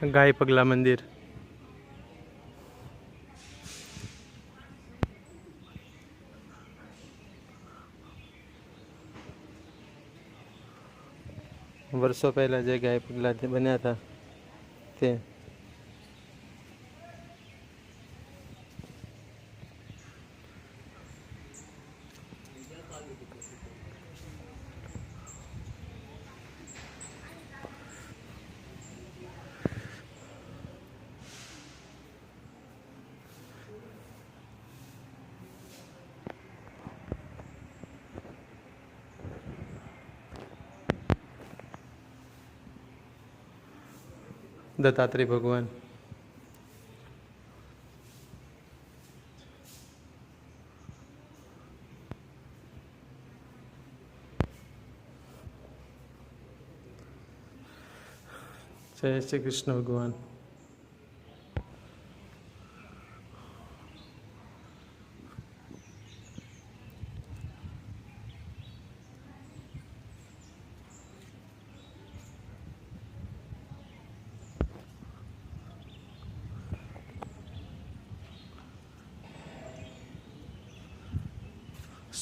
ગાય પગલા મંદિર. વર્ષો પહેલા જે ગાય પગલા બન્યા હતા તે. દત્તાત્રેય ભગવાન. જય શ્રી કૃષ્ણ ભગવાન.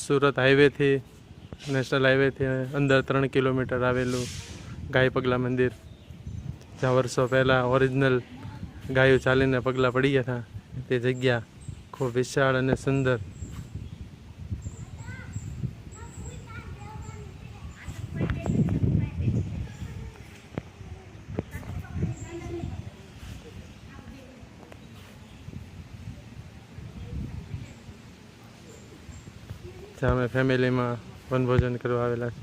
સુરત હાઈવેથી નેશનલ હાઈવેથી અંદર 3 કિલોમીટર આવેલું ગાય પગલા મંદિર, જ્યાં વર્ષો પહેલાં ઓરિજિનલ ગાયો ચાલીને પગલાં પડી ગયા હતા. તે જગ્યા ખૂબ વિશાળ અને સુંદર. જ્યાં અમે ફેમિલીમાં વનભોજન કરવા આવેલા છે.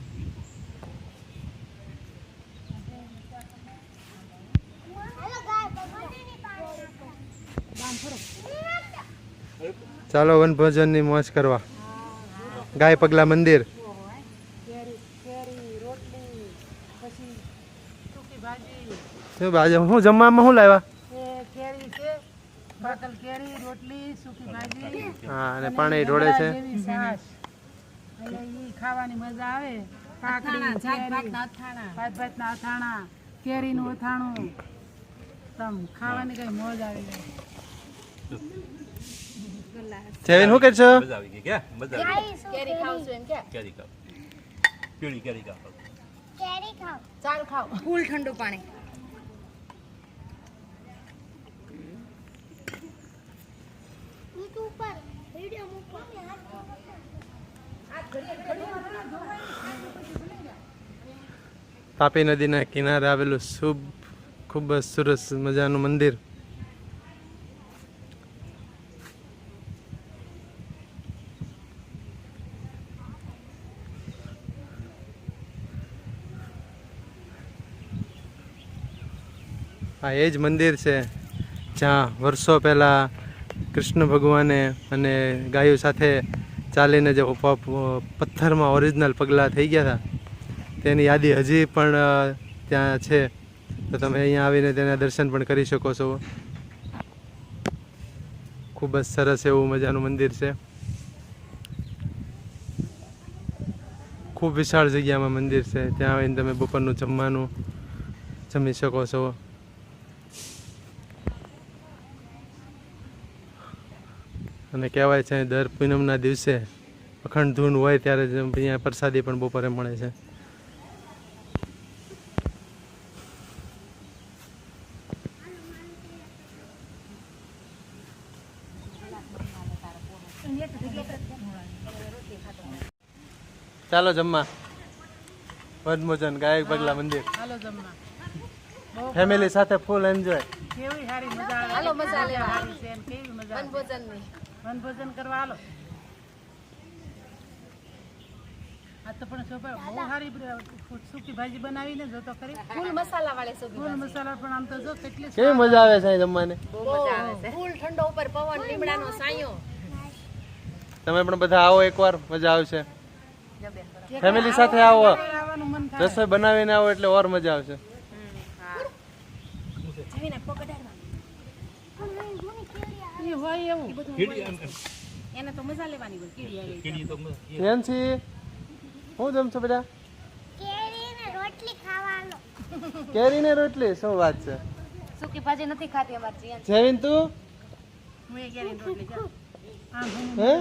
ચાલો વનભોજનની મોજ કરવા. ગાય પગલા મંદિર. શું બાજુ હું જમવામાં શું લાવ્યા? હા, અને પાણી ઢોળે છે. ખાવાની મજા આવે. ભાતના અથાણા, કેરીનું અથાણું, ખાવાની કઈ મોજ આવી જાય. જેવીન શું કરશો? કેરી ખાવ છો એમ કે? કેરી ખાવ. પીળી કેરી ખાવ. કેરી ખાવ. ચાલ ખાવ. ફૂલ ઠંડુ પાણી. ઉપર વિડિયો મૂકો. તાપી નદીના કિનારે આવેલું ખૂબ જ સરસ મજાનું મંદિર. આ એ જ મંદિર છે જ્યાં વર્ષો પહેલાં કૃષ્ણ ભગવાને અને ગાયો સાથે ચાલીને જે પથ્થરમાં ઓરિજિનલ પગલાં થઈ ગયા હતા તેની યાદી હજી પણ ત્યાં છે. તો તમે અહીંયા આવીને તેના દર્શન પણ કરી શકો છો. ખૂબ જ સરસ એવું મજાનું મંદિર છે. ખૂબ વિશાળ જગ્યામાં મંદિર છે. ત્યાં આવીને તમે બપોરનું જમવાનું જમી શકો છો. અને કહેવાય છે દર પૂનમના દિવસે અખંડ ધૂન હોય ત્યારે જ અહીંયા પ્રસાદી પણ બપોરે મળે છે. ચાલો જમવા. વનભોજન ગાય પગલા મંદિર. ફેમિલી સાથે ફૂલ એન્જોય. કેવી સારી મજા આવે. હાલો મજા લેવા સારી છે. કેવી મજા વનભોજન કરવા હાલો. આ તો પણ સોપા બહુ સારી સૂકી ભાજી બનાવીને જો તો કરી. ફૂલ મસાલા વાળી સૂકી. ફૂલ મસાલા પણ આમ તો જો કેટલી કેવી મજા આવે છે જમવાને. બહુ મજા આવે છે. ફૂલ ઠંડો ઉપર પવન લીમડાનો સાયો. તમે પણ બધા આવો એકવાર, મજા આવશે. ફેમિલી સાથે આવો, રસોઈ બનાવીને આવો એટલે ઓર મજા આવશે. એને તો મજા લેવાની હોય. કેરી નેન્સી હું જમશો બેટા? કેરીને રોટલી ખાવાનો. કેરીને રોટલી? શું વાત છે. સૂકી ભાજી નથી ખાતી અમારી જીયાન. જયવીન તું હું એ કેરીની રોટલી ખાઉં. હે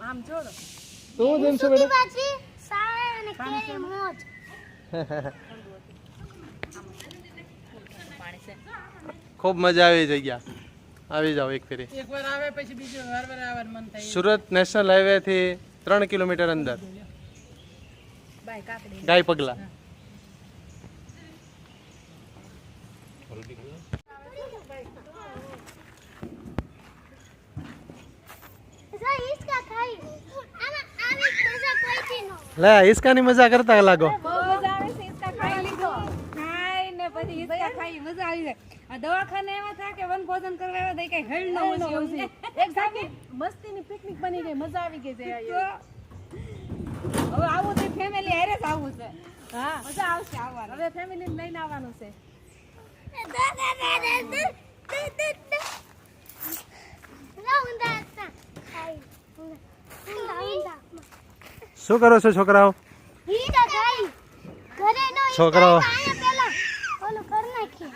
આમ જોડો. તું જેમ છો બેટા ભાજી સાળ અને કેરી મોજ. પાણી છે. ખૂબ મજા આવી જગ્યા આવી જાઓ એક ફેરી એકવાર આવે પછી બીજું વાર આવવાનું મન થાય. સુરત નેશનલ હાઈવે થી 3 કિલોમીટર અંદર બાય કાકડી. ગાય પગલા સા ઈસકા ખાઈ આમાં આવી મજા કોઈથી ન. લે હિસકાની મજા કરતા લાગો બહુ મજા આવે છે ઈસકા ખાઈ લીધો. ખાઈ ને પછી ઈસકા ખાઈ મજા આવી જાય. આ દવાખાને એવા થાય કે વન ભોજન કરવા આવ્યા તો કઈ હેળ ન હોય. એક સાથે મસ્તીની પિકનિક બની ગઈ. મજા આવી ગઈ છે. હવે આવું તો ફેમિલી હારે જ આવું છે. હા મજા આવશે આવવાનું. હવે ફેમિલી લઈને આવવાનું છે. રાઉન્ડા ખાઈ રાઉન્ડા શું કરો છો છોકરાઓ ઈસકા ખાઈ ઘરે નો છોકરાઓ આયા પેલા ઓલું કર નાખી.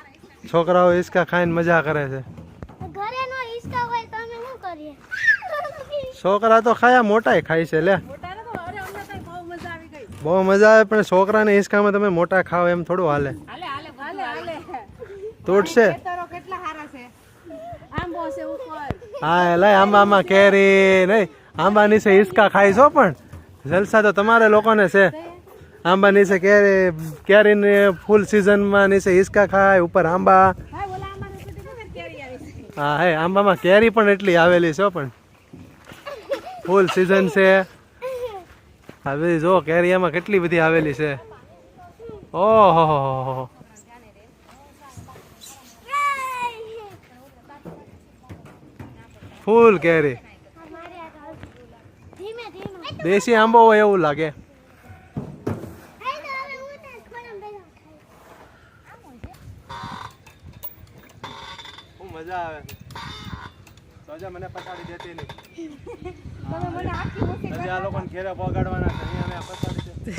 છોકરાઓ હિસકા ખાઈને મજા કરે છે ઘરે નો ઈસકા હોય તો અમે શું કરીએ. છોકરા તો ખાયા મોટાય ખાય છે લે મોટાને તો અરે અમને કઈ બહુ મજા આવી ગઈ. બહુ મજા આવે પણ છોકરાને હિસકામાં તમે મોટા ખાવ એમ થોડું હાલે હાલે હાલે હાલે હાલે. તૂટશે ખેતરો કેટલા સારા છે. આંબો છે ઉપર. હા લઈ આંબામાં કેરી નહીં આંબા નીચે હિસકા ખાઈ છો પણ જલસા તો તમારે લોકોને છે આંબા નીચે કેરીને ફૂલ સિઝનમાં નીચે હિસકા ખાય ઉપર આંબા હા બોલા અમારે સુધી ખબર કેરી આવી છે. હા હે આંબામાં કેરી પણ એટલી આવેલી છે પણ ફૂલ સિઝન છે હા બધી જો કેરી આમાં કેટલી બધી આવેલી છે ઓહો ફૂલ કેરી ધીમે ધીમે દેશી આંબો હોય એવું લાગે ખાઈ તો હવે હું તો થોડા બેલા ખાઈ. ખૂબ મજા આવે છે મને પછાડી દેતી નહીં તમે મને આખી મૂકી હજી આ લોકોને ઘેરે પગાડવાના છે અહીંયા અમે પછાડી દે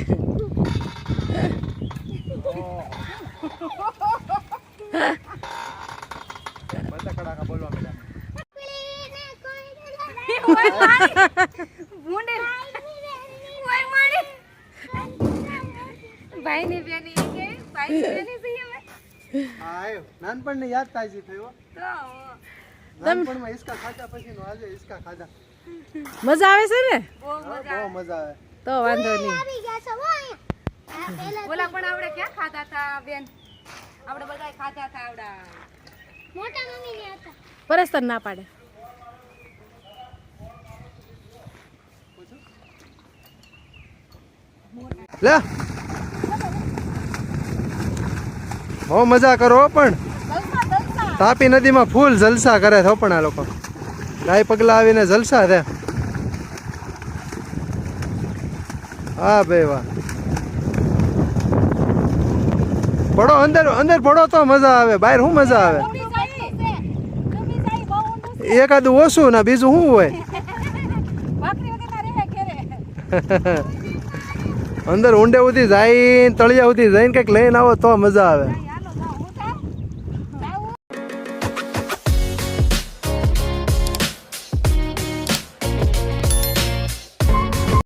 બધા કડાકા બોલવા મળ્યા પીને કોઈ ભૂંડે ઓય મારી ભાઈની બેની કે ભાઈની બેની છે અમે હા આવ્યો નાનપણની યાદ તાજી થયો તો નાનપણમાં હિસકા ખાધા પછીનો આજે હિસકા ખાધા મજા આવે છે ને બહુ હા, બહુ મજા આવે તો વાંધો નહીં. આવી ગયા છે હો અહીંયા. આ પેલા બોલા પણ આપણે ક્યાં ખાતા હતા બેન આપણે બધા ખાતા હતા આવડા મોટા મમ્મી ને હતા. પરસ્તર ના પાડે. લે બહુ મજા કરો હો પણ તાપી નદીમાં ફૂલ જલસા કરે છો પણ આ લોકો ગાય પગલા આવીને જલસા છે હા ભાઈ વાહ પડો અંદર અંદર પડો તો મજા આવે બહાર શું મજા આવે એકાદું ઓછું ના બીજું શું હોય અંદર ઊંડે સુધી જઈને તળિયા સુધી જઈને કંઈક લઈને આવો તો મજા આવે